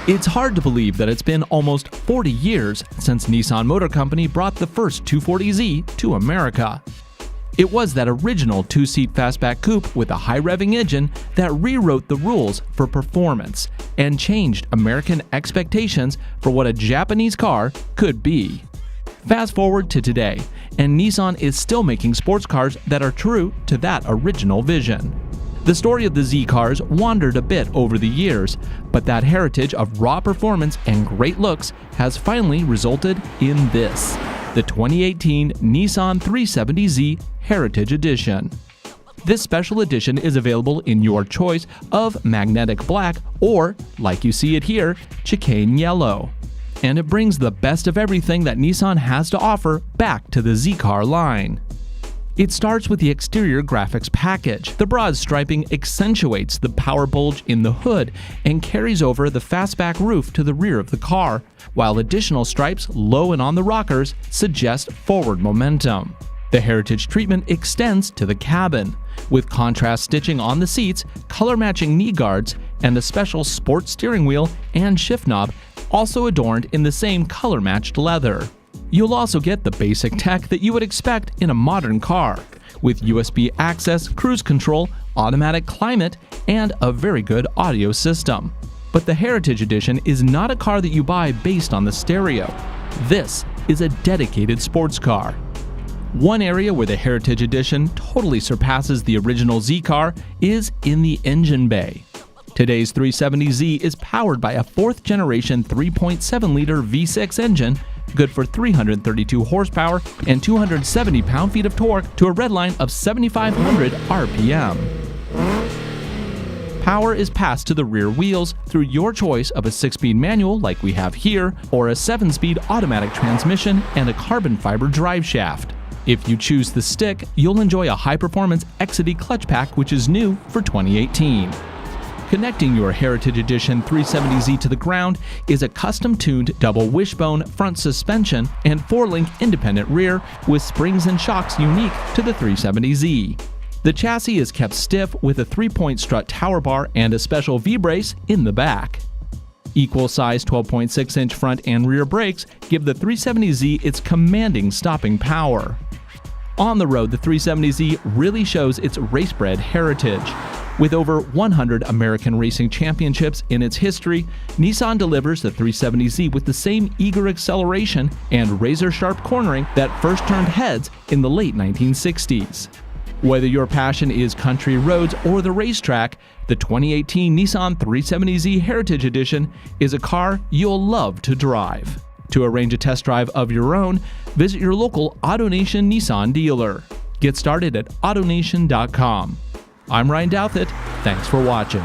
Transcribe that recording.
It's hard to believe that it's been almost 40 years since Nissan Motor Company brought the first 240Z to America. It was that original two-seat fastback coupe with a high-revving engine that rewrote the rules for performance and changed American expectations for what a Japanese car could be. Fast forward to today, and Nissan is still making sports cars that are true to that original vision. The story of the Z cars wandered a bit over the years, but that heritage of raw performance and great looks has finally resulted in this, the 2018 Nissan 370Z Heritage Edition. This special edition is available in your choice of magnetic black or, like you see it here, chicane yellow. And it brings the best of everything that Nissan has to offer back to the Z car line. It starts with the exterior graphics package. The broad striping accentuates the power bulge in the hood and carries over the fastback roof to the rear of the car, while additional stripes low and on the rockers suggest forward momentum. The heritage treatment extends to the cabin, with contrast stitching on the seats, color-matching knee guards, and a special sport steering wheel and shift knob also adorned in the same color-matched leather. You'll also get the basic tech that you would expect in a modern car, with USB access, cruise control, automatic climate, and a very good audio system. But the Heritage Edition is not a car that you buy based on the stereo. This is a dedicated sports car. One area where the Heritage Edition totally surpasses the original Z car is in the engine bay. Today's 370Z is powered by a 4th generation 3.7-liter V6 engine, good for 332 horsepower and 270 pound-feet of torque to a redline of 7,500 RPM. Power is passed to the rear wheels through your choice of a 6-speed manual like we have here, or a 7-speed automatic transmission and a carbon fiber drive shaft. If you choose the stick, you'll enjoy a high-performance Exidy clutch pack, which is new for 2018. Connecting your Heritage Edition 370Z to the ground is a custom-tuned double wishbone front suspension and 4-link independent rear with springs and shocks unique to the 370Z. The chassis is kept stiff with a 3-point strut tower bar and a special V-brace in the back. Equal-sized 12.6-inch front and rear brakes give the 370Z its commanding stopping power. On the road, the 370Z really shows its race-bred heritage. With over 100 American racing championships in its history, Nissan delivers the 370Z with the same eager acceleration and razor-sharp cornering that first turned heads in the late 1960s. Whether your passion is country roads or the racetrack, the 2018 Nissan 370Z Heritage Edition is a car you'll love to drive. To arrange a test drive of your own, visit your local AutoNation Nissan dealer. Get started at AutoNation.com. I'm Ryan Douthit. Thanks for watching.